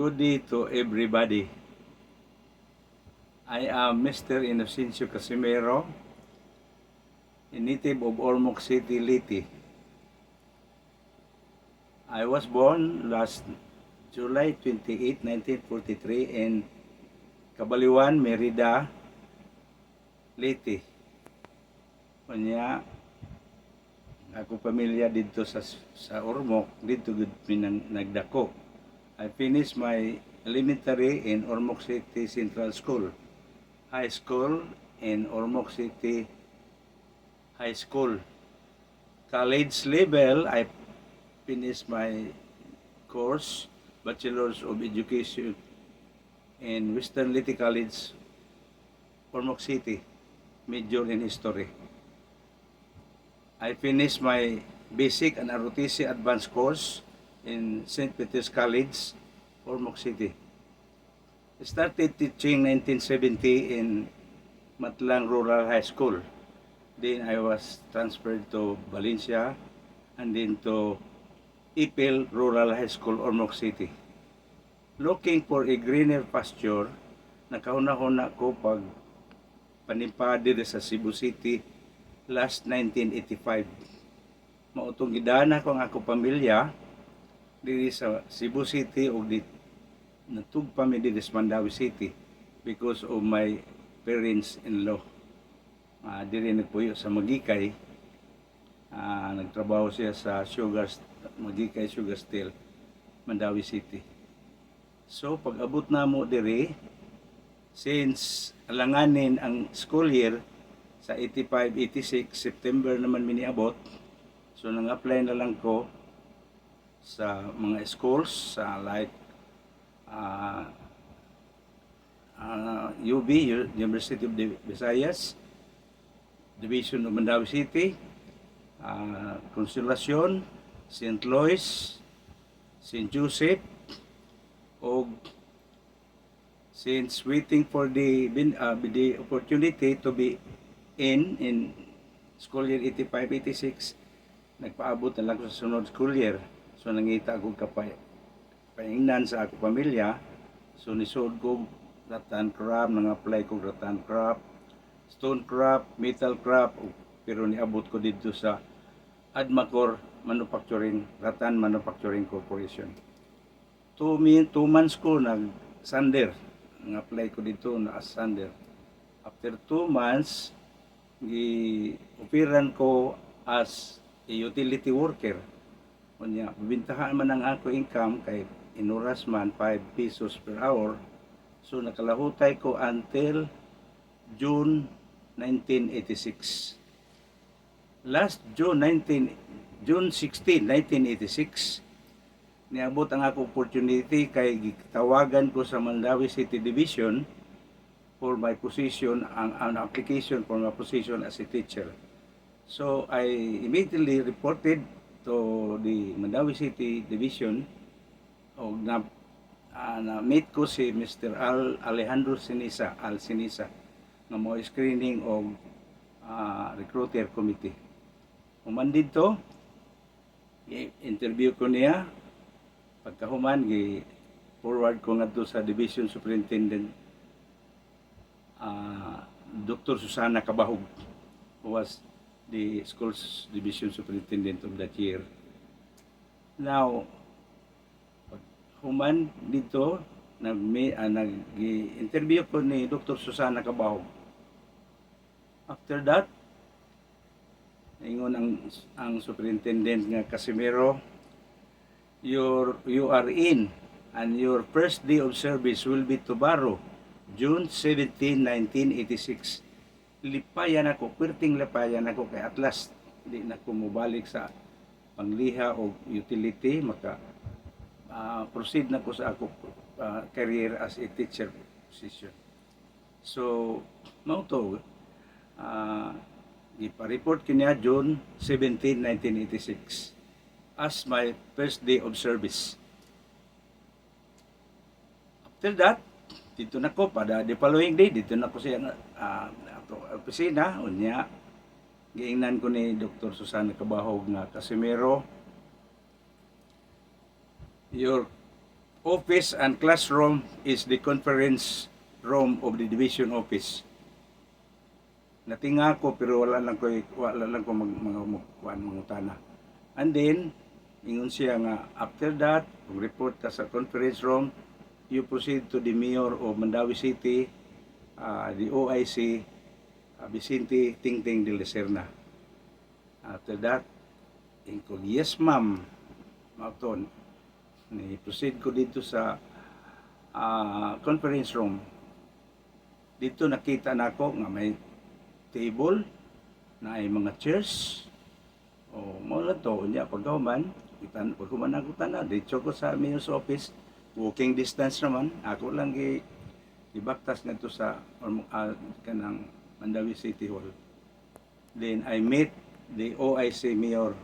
Good day to everybody. I am Mr. Inocencio Casimero, a native of Ormoc City, Leyte. I was born last July 28, 1943 in Cabaliwan, Merida, Leyte. Kanya ako pamilya dito sa Ormoc, dito gud nagdako. I finished my elementary in Ormoc City Central School, high school in Ormoc City High School. College level, I finished my course, Bachelor's of Education in Western Leyte College, Ormoc City, major in history. I finished my basic and ROTC advanced course in St. Peter's College, Ormoc City. I started teaching 1970 in Matlang Rural High School. Then I was transferred to Valencia and then to Ipil Rural High School, Ormoc City. Looking for a greener pasture, nakahuna-huna ko pag panimpa diri sa Cebu City last 1985. Mautong gidana ko ang ako pamilya diri sa Cebu City ug natugpa mi diri sa Mandawi City because of my parents-in-law. Diri nagpuyo sa Magikay. Nagtrabaho siya sa Magikay Sugar Steel, Mandawi City. So pag abot na mo diri, since alanganin ang school year sa 85-86, September naman miniabot, so nang-apply na lang ko sa mga schools sa like UB, University of the Visayas, Division of Mandawi City, Consolacion, St. Louis, St. Joseph, o since waiting for the opportunity to be in school year 85-86, nagpaabot na lang sa sunod school year. So nangita ako paingnan sa ako pamilya. So nisod ko rattan crop, nang-apply ko rattan crop, stone crop, metal crop, pero niabot ko dito sa Admacor Rattan Manufacturing Corporation. 2 months ko nag-sander, nang-apply ko dito na as sander. After 2 months, gi-operan ko as a utility worker. Kunya, bibintahan man ang ako income kay inuras man 5 pesos per hour. So nakalahutay ko until June 1986. Last June 16, 1986, niabot ang ako opportunity kay gitawagan ko sa Mandawi City Division for my position, an application for my position as a teacher. So I immediately reported to the Mandawi City Division o na-meet ko si Mr. Alejandro Sinisa, nga mo screening o recruiter committee. Human dito, interview ko niya, pagkahuman, forward ko nga sa Division Superintendent Dr. Susana Cabahog, who was the school's division superintendent of that year. Now, human dito, nag-interview ko ni Dr. Susana Cabahog. After that, ingon ang superintendent nga Casimero, you are in, and your first day of service will be tomorrow, June 17, 1986. Lipayan ako, perting lipayan ako kay at last di na ko mubalik sa pangliha o utility, proceed na ko sa ako career as a teacher position. So mao to ipa-report kaniya June 17, 1986 as my first day of service. After that, dito na ko the following day, dito na ko siya opisina, unya giingnan ko ni Dr. Susana Cabahog nga Casimero, your office and classroom is the conference room of the division office. Natinga ko pero wala lang ko mangutana. And then ingon siya nga after that, kung report ka sa conference room, you proceed to the mayor of Mandawi City, the OIC, Vicente Tingting de la Serna. After that, ko, yes ma'am, mauton, ni-proceed ko dito sa conference room. Dito nakita na ako nga may table, na ay mga chairs, o mula to, niya pagkahuman, pagkahuman ako tana, dito ko sa mayor's office, walking distance naman, ako lang ibaktas nga to sa kanang Mandawi City Hall. Then I met the OIC Mayor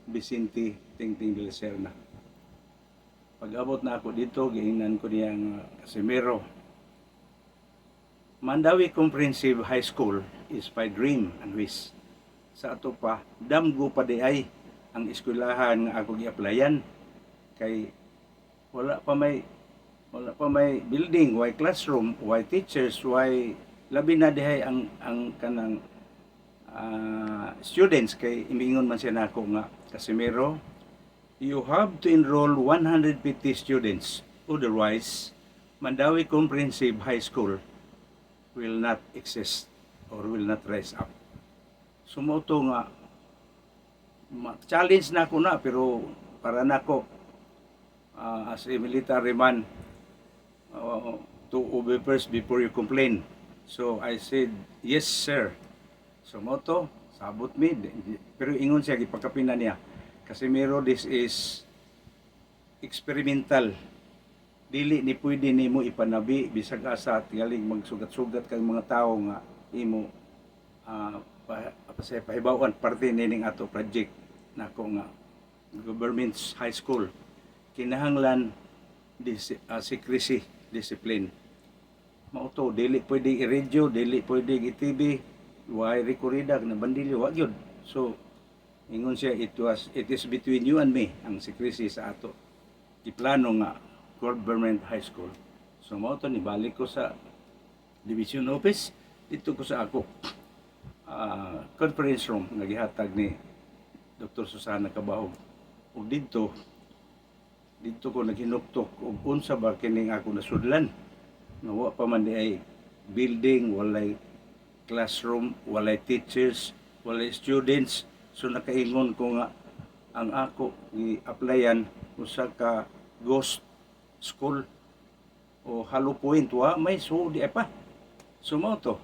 Vicente Tingting de la Serna. Pag-abot na ako dito, giingnan ko niyang Casimiro. Mandawi Comprehensive High School is my dream and wish. Sa ato pa, damgo pa di ay ang eskwelahan nga ako gi-applyan. Kay wala pa may building, why classroom, why teachers, why labi na dihay ang kanang students. Kay imingon man siya nako nga, Casimiro, you have to enroll 150 students, otherwise Mandawi Comprehensive High School will not exist or will not rise up. Sumoto nga challenge na ako na, pero para nako as a military man, to obey first before you complain. So I said, yes sir. Sumoto, sabot mi, pero ingon siya, gipagkapinan niya, Casimiro, this is experimental. Dili ni pwede nimo ipanabi bisag asa tingaling magsugat-sugat kang mga tawo nga imo pahibawan parte nining ato project nako nga government high school. Kinahanglan secrecy, discipline. Mauto, dili pwede i-radio, dili pwede i-TV, why rekorida na bandili, wag yun. So ingon siya, it is between you and me ang secrecy sa ato iplano nga government high school. So mao to, nibalik ko sa division office, dito ko sa ako conference room nga gihatag ni Dr. Susana Cabahog. Ug dito ko naghinuktok ug unsa ba kining ako nasudlan nga wa pa man di ay building, walay classroom, walay teachers, walay students. So nakaingon ko nga ang ako gi-applyan usa ka ghost school o hollow point, wa may di pa. So mo to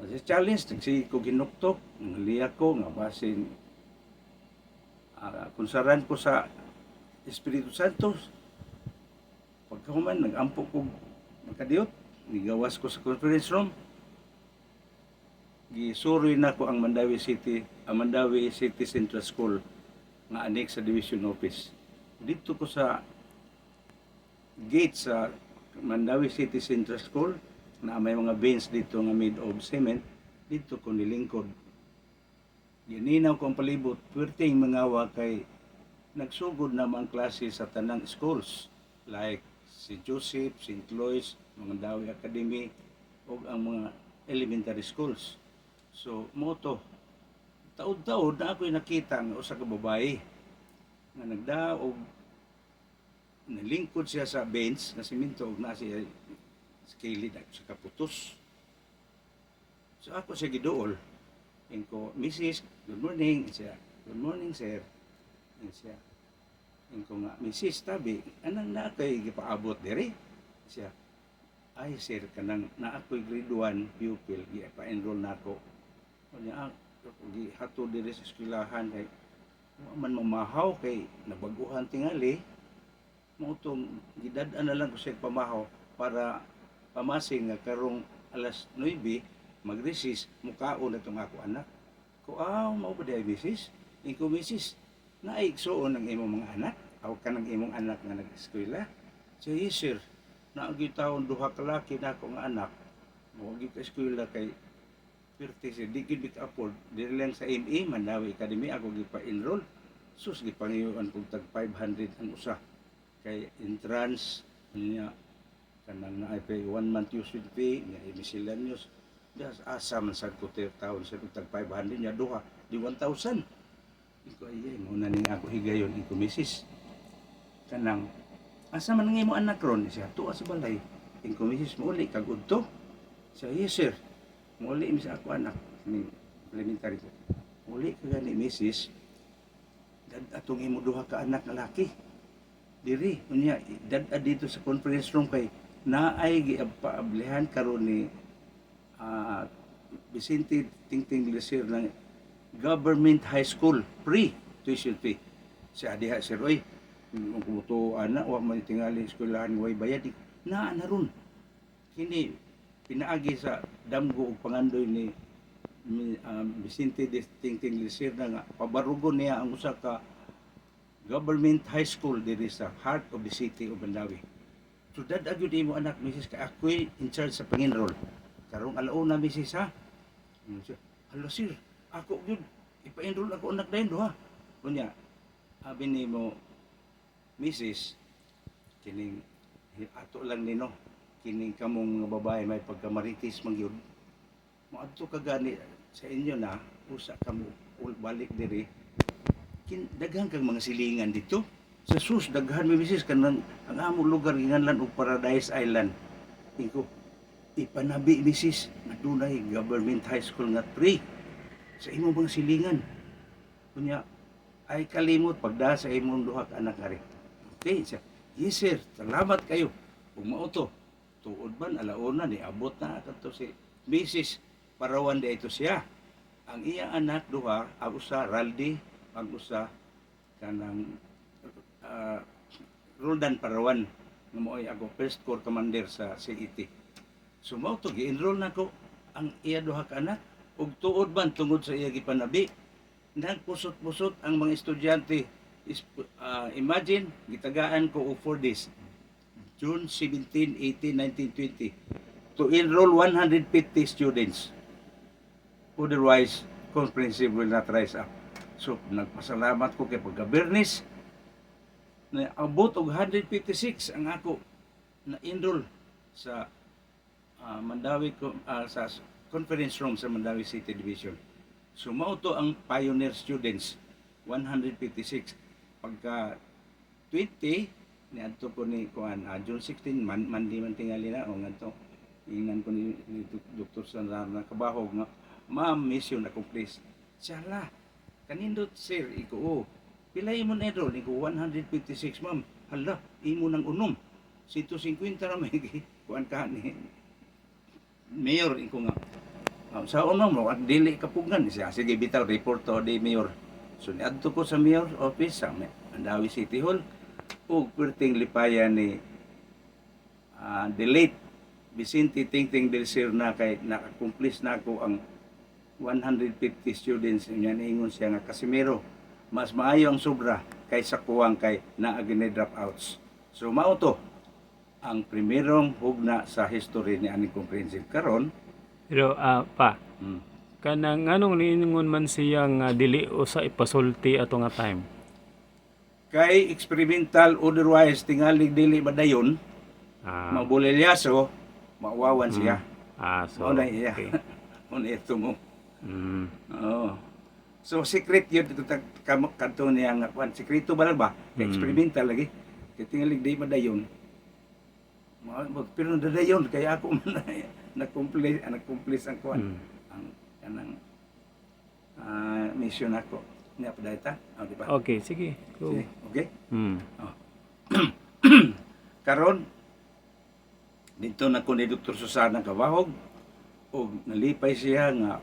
si challenge si ko ginuktok liya ko nga basin kunsaran ko sa Espiritu Santo. Pagkahuman nagampo ko makadiyot, gigawas ko sa conference room, gisuroy na ko ang Mandawi City Central School nga anik sa division office. Dito ko sa gate sa Mandawi City Central School na may mga bench dito nga made of cement, dito ko nilingkod. Gininaw ko ang palibot, pwerteng mangawa kay nagsugod na ang klase sa tanang schools like St. Joseph, St. Louis, Mandawi Academy o ang mga elementary schools. So moto, taod-taod na ako'y nakita nga usa ka babae nga nagdaog, nalingkod siya sa bench na simento ug na siya skilid sa kaputos. So ako siya giduol. Ko, Mrs., good morning. Siya, good morning sir. Siya, ko nga, Mrs. tabi, anang na ako'y gipaabot diri? Siya, ay sir, kanang na ako'y grade 1 pupil, gipa-enroll na ako. Kanya gihato diri sa eskwelahan kay man mamahaw kay nabaguhan tingali. Mautong gidad-an na lang ko siya pamahaw para pamasing nga karong alas 9 mag-recess mukaon na itong ako anak. Ko, mao ba di misis? Ko, misis, naigsoon ang imong mga anak? Aw ka ng imong anak nga nag-eskwela? So, yes sir, naagi taon duha ka laki na ako nga anak. Mawagi ka eskwela kay pirti siya, di gid afford. Dili lang sa MA, Mandawi Academy, ako gipa-enroll. Sus, gipangiyuan kong tag 500 ang usa. kay entrance niya kanang naay pay 1 month tuition fee nga miscellaneous das asa man sad ko taon sa tag 500 niya duha di 1,000 iko ay mo na ning ako higayon iko misis kanang asa man nga imo anak ron siya tuwa sa balay iko misis mo uli kag udto siya yes sir mo uli mi sa ako anak ni elementary ko uli ka gani misis dad atong imo duha ka anak nga laki diri unya dad dito sa conference room kay naay giablihan karon ni Vicente Tingting Lesir ng government high school free tuition fee sa diha sir oy kung kumuto ana wa man tingali eskwelahan way bayad na ron kini pinaagi sa damgo ug pangandoy ni Vicente Tingting Lesir na nga pabarugon niya ang usa ka government high school diri sa heart of the city of Mandawi. So dad agyud imo anak misis ka ako'y in charge sa panginrol. Karong alauna misis ha. Hello sir, ako gyud ipa-enroll ako anak dayon duha. Kunya abi nimo misis kining ato lang nino kining kamong nga babae may pagkamaritis man gyud. Moadto ka gani sa inyo na usa kamo balik diri daghan kang mga silingan dito. Sa sus, daghan may misis kanang ang among lugar ginganlan og Paradise Island. Iko ipanabi misis na dunay government high school nga 3 sa imong mga silingan. Kunya ay kalimot pagda sa imong duha ka anak ari. Okay, siya. Yes sir, salamat kayo. Ug mao to, tuod man alauna ni abot na kadto si Mrs. Parawan di ito siya. Ang iya anak duha, ang usa Raldi, ang usa kanang Roldan Parawan nga mo'y ako first corps commander sa CET. So mao to gi-enroll nako ang iya duha ka anak ug tuod man tungod sa iya gipanabi nagpusot-pusot ang mga estudyante. Imagine gitagaan ko og 4 days June 17, 18, 19, 20 to enroll 150 students. Otherwise, comprehensive will not rise up. So, nagpasalamat ko kay pagka-Bernis na abot og 156 ang ako na enroll sa Mandawi sa conference room sa Mandawi City Division. So, mao to ang pioneer students, 156. Pagka 20, niadto ko ni kuan June 16 mandi man tingali na o ngadto ingnan ko ni Dr. Sandra na kabahog nga ma'am mission accomplished. Sala kanindot sir iko pila imo na enroll iko 156 ma'am hala imo nang unom 150 ra may kuan ka ni mayor iko nga sa unom mo at dili kapugan siya sige bitaw report to di mayor so niadto ko sa mayor office sa Mandawi City Hall ug perting lipayan ni the late Vicente Tingting Lesir na kay na-accomplish na ako ang 150 students niya niingon siya nga Casimiro mas maayo ang sobra kaysa kuwang kay naagi ni dropouts. So mao to ang primerong hugna sa history ni aning comprehensive karon. Pero kanang anong niingon man siya nga dili usa ipasulti ato nga time. Kay experimental otherwise tingali dili madayon mabulelyaso mawawan siya. So iya. okay. Ito mo. Oo. So secret yun dito kanto niya nga kwan sekreto ba experimental lagi kay tingali di madayon. Pero dadayon kay ako man na-complete ang kwan ang kanang mission ako niya padayta di ba? Okay, sige. Go. Okay? Karon dito na ko ni Dr. Susana Kabahog o nalipay siya nga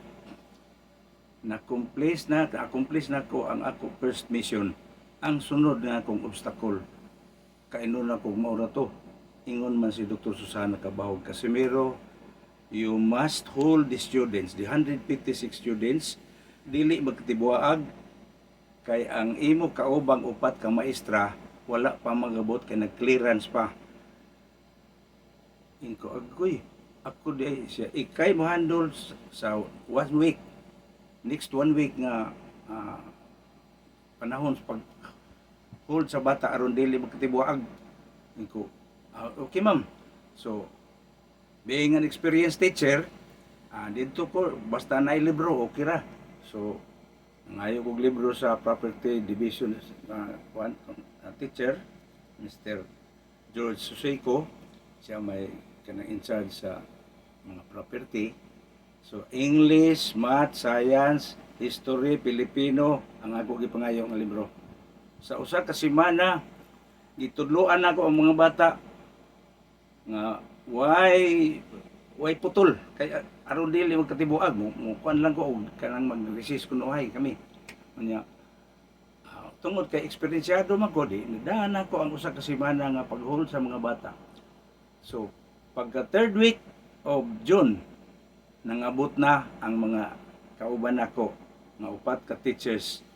na-accomplish na ko ang ako first mission. Ang sunod na akong obstacle kainon na kong maura to ingon man si Dr. Susana Kabahog Casimiro, you must hold the students, the 156 students dili magtibuaag kay ang imo kaubang upat ka maestra wala pa magabot kay nag-clearance pa. Inko agoy ako di siya ikay mo handle sa 1 week next 1 week nga panahon pag hold sa bata aron dili magtibuag Ko, okay ma'am. So, being an experienced teacher, dito ko, basta na libro, okay ra. So, ngayon kong libro sa Property Division teacher, Mr. George Suseiko, siya may kanang in charge sa mga property. So, English, Math, Science, History, Filipino, ang ako gipangayo nga libro. Sa usa ka semana, gitudloan ako ang mga bata nga why putol kay aron dili magkatibuag mo kuan lang ko og kanang mag-resist kuno ay kami nya tungod kay eksperyensyado man ko di nadahan ako ang usa ka semana nga pag-hold sa mga bata. So pagka third week of June nangabot na ang mga kauban nako nga upat ka teachers.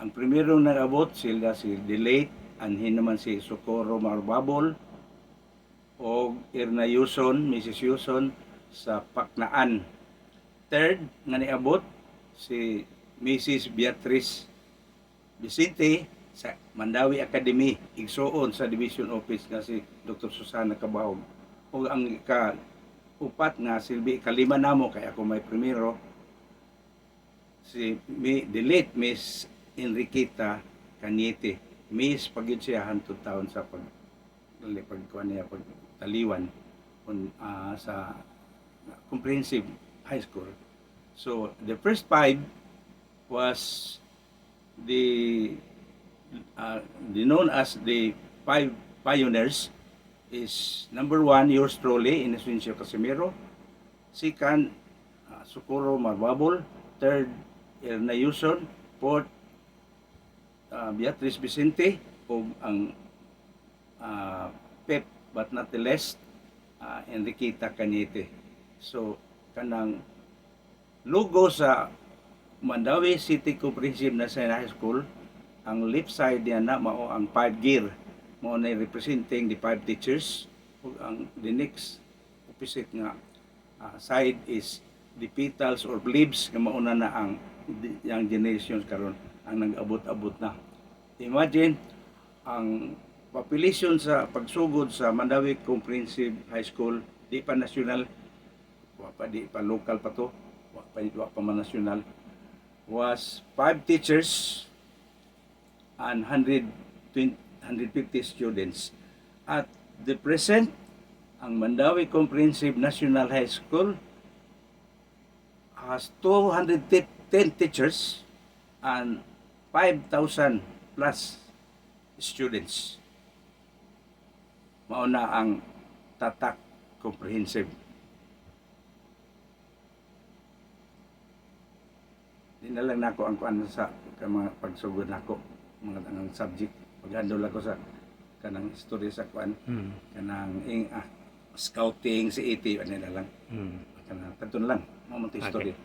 Ang primerong nangabot sila si Delate anhin naman si Socorro Marbabol o Irna Yuson, Mrs. Yuson sa Paknaan. Third nga niabot si Mrs. Beatrice Vicente sa Mandawi Academy, igsuon sa Division Office nga si Dr. Susana Cabahog. O ang upat nga silbi kalima namo kay ako may primero si the late Miss Enriqueta Cañete. Miss pagyud siya hantod taon sa pagkuan niya pagtaliwan sa comprehensive high school. So the first five was the known as the five pioneers is number 1 yours truly Inocencio Casimiro, second Socorro Marbabol, third Erna Yuson, fourth Beatrice Vicente o ang Pep but not the least Enriqueta Cañete. So kanang logo sa Mandawi City Comprehensive National High School, ang left side niya na mao ang 5 gear mo na representing the 5 teachers ug ang the next opposite nga side is the petals or leaves nga mauna na ang young generations karon ang nag-abot-abot na. Imagine ang population sa pagsugod sa Mandawi Comprehensive High School di pa national, di pa local pa to, wa pa man national, was 5 teachers and 150 students. At the present, ang Mandawi Comprehensive National High School has 210 teachers and 5,000 plus students. Mauna ang Tatak Comprehensive. Di na lang nako ang kuan sa mga pagsugod nako mga ang subject paghandol ako sa kanang history sa kuan kanang scouting si ET ano na lang kanang kadton lang mo man history.